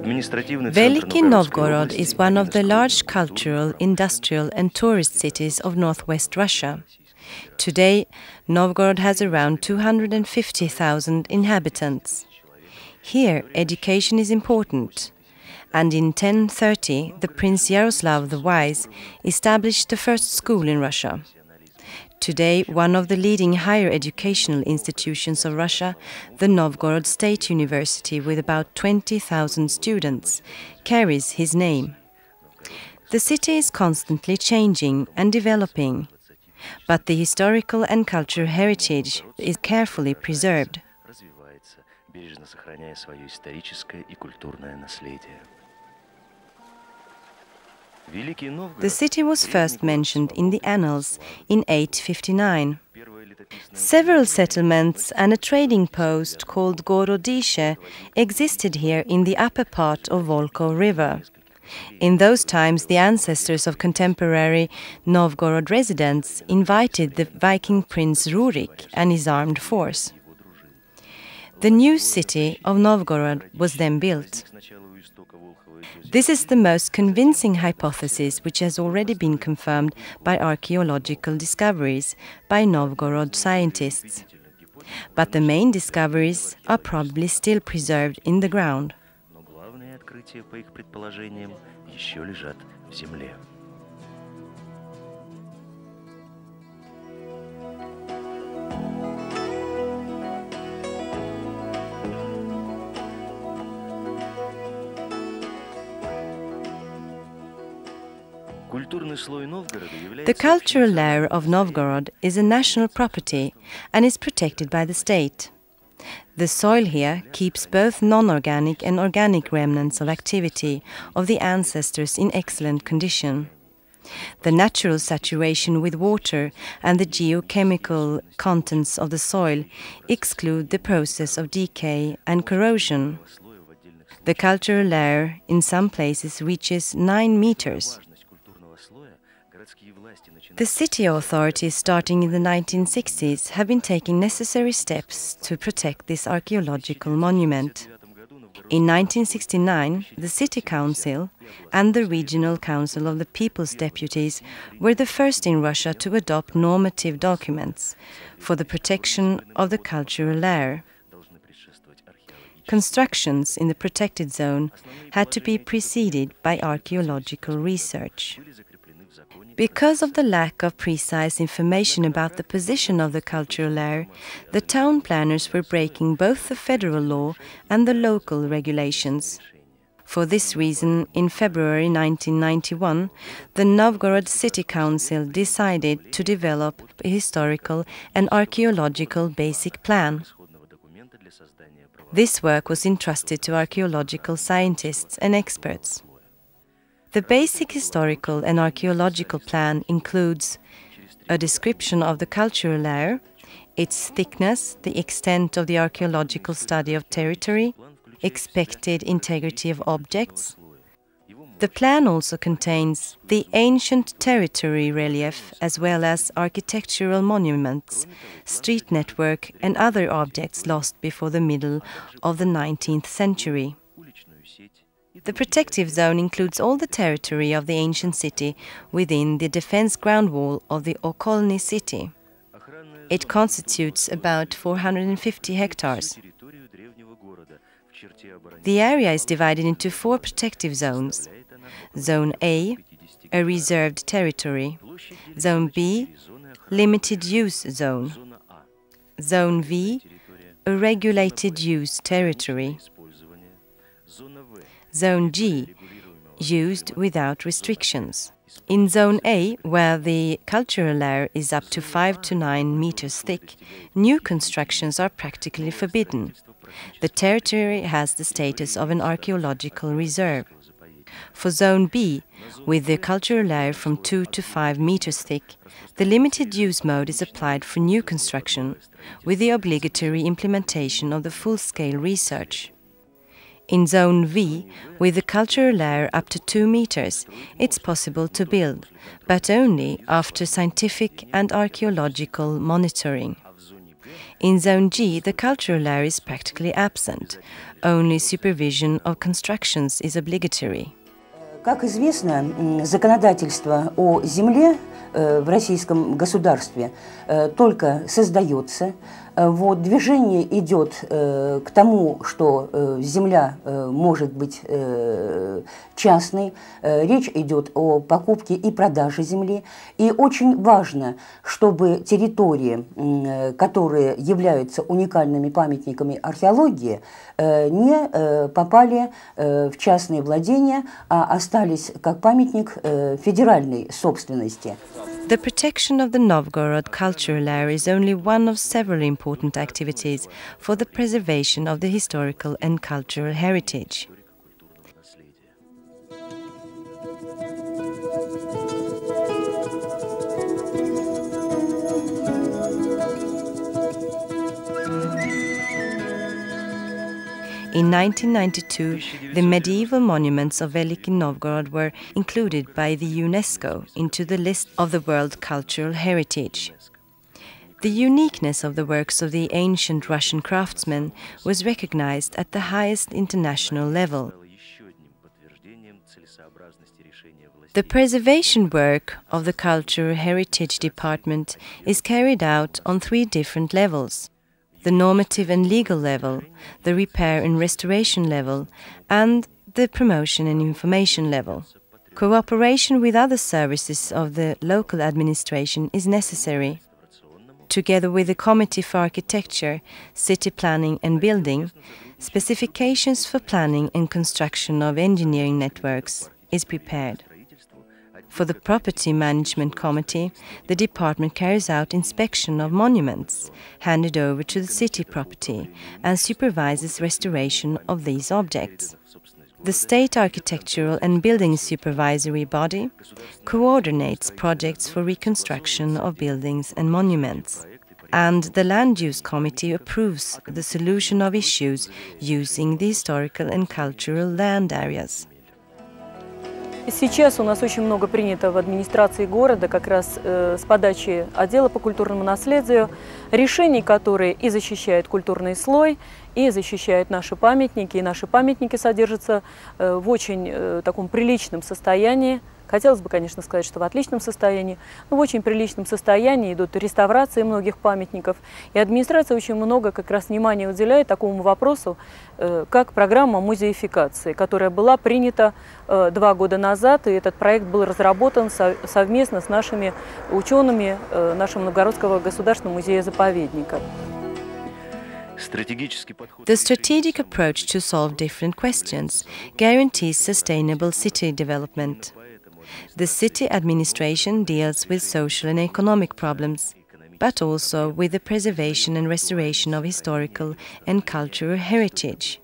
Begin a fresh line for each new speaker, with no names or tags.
Veliki Novgorod is one of the large cultural, industrial and tourist cities of northwest Russia. Today, Novgorod has around 250,000 inhabitants. Here, education is important, and in 1030 the Prince Yaroslav the Wise established the first school in Russia. Today, one of the leading higher educational institutions of Russia, the Novgorod State University, with about 20,000 students, carries his name. The city is constantly changing and developing, but the historical and cultural heritage is carefully preserved. The city was first mentioned in the annals in 859. Several settlements and a trading post called Gorodische existed here in the upper part of Volkhov River. In those times, the ancestors of contemporary Novgorod residents invited the Viking prince Rurik and his armed force. The new city of Novgorod was then built. This is the most convincing hypothesis, which has already been confirmed by archaeological discoveries by Novgorod scientists. But the main discoveries are probably still preserved in the ground. The cultural layer of Novgorod is a national property and is protected by the state. The soil here keeps both non-organic and organic remnants of activity of the ancestors in excellent condition. The natural saturation with water and the geochemical contents of the soil exclude the process of decay and corrosion. The cultural layer in some places reaches 9 meters. The city authorities, starting in the 1960s, have been taking necessary steps to protect this archaeological monument. In 1969, the City Council and the Regional Council of the People's Deputies were the first in Russia to adopt normative documents for the protection of the cultural layer. Constructions in the protected zone had to be preceded by archaeological research. Because of the lack of precise information about the position of the cultural layer, the town planners were breaking both the federal law and the local regulations. For this reason, in February 1991, the Novgorod City Council decided to develop a historical and archaeological basic plan. This work was entrusted to archaeological scientists and experts. The basic historical and archaeological plan includes a description of the cultural layer, its thickness, the extent of the archaeological study of territory, expected integrity of objects. The plan also contains the ancient territory relief as well as architectural monuments, street network and other objects lost before the middle of the 19th century. The protective zone includes all the territory of the ancient city within the defense ground wall of the Okolny city. It constitutes about 450 hectares. The area is divided into 4 protective zones. Zone A, a reserved territory. Zone B, limited use zone. Zone V, a regulated use territory. Zone G, used without restrictions. In Zone A, where the cultural layer is up to 5 to 9 meters thick, new constructions are practically forbidden. The territory has the status of an archaeological reserve. For Zone B, with the cultural layer from 2 to 5 meters thick, the limited use mode is applied for new construction, with the obligatory implementation of the full-scale research. In Zone V, with the cultural layer up to 2 meters, it's possible to build, but only after scientific and archaeological monitoring. In Zone G, the cultural layer is practically absent. only supervision of constructions is obligatory.
Как известно, законодательство о земле в российском государстве только создается. Вот, движение идет к тому, что земля может быть частной. Речь идет о покупке и продаже земли. И очень важно, чтобы территории, которые являются уникальными памятниками археологии, не попали в частные владения, а остались как памятник федеральной собственности.
The protection of the Novgorod cultural area is only one of several important activities for the preservation of the historical and cultural heritage. In 1992, the medieval monuments of Veliki Novgorod were included by the UNESCO into the list of the World Cultural Heritage. The uniqueness of the works of the ancient Russian craftsmen was recognized at the highest international level. The preservation work of the Cultural Heritage Department is carried out on 3 different levels: the normative and legal level, the repair and restoration level, and the promotion and information level. Cooperation with other services of the local administration is necessary. Together with the Committee for Architecture, City Planning and Building, specifications for planning and construction of engineering networks is prepared. For the Property Management Committee, the department carries out inspection of monuments handed over to the city property and supervises restoration of these objects. The State Architectural and Building Supervisory Body coordinates projects for reconstruction of buildings and monuments. And the Land Use Committee approves the solution of issues using the historical and cultural land areas.
Сейчас у нас очень много принято в администрации города, как раз с подачи отдела по культурному наследию, решений, которые и защищают культурный слой, и защищают наши памятники. И наши памятники содержатся в очень таком приличном состоянии. Хотелось бы, конечно, сказать, что в отличном состоянии, но в очень приличном состоянии идут реставрации многих памятников. И администрация очень много как раз внимания уделяет такому вопросу, как программа музеификации, которая была принята 2 года назад. И этот проект был разработан совместно с нашими учеными нашего Новгородского государственного музея-заповедника.
The strategic approach to solve different questions guarantees sustainable city development. The city administration deals with social and economic problems, but also with the preservation and restoration of historical and cultural heritage.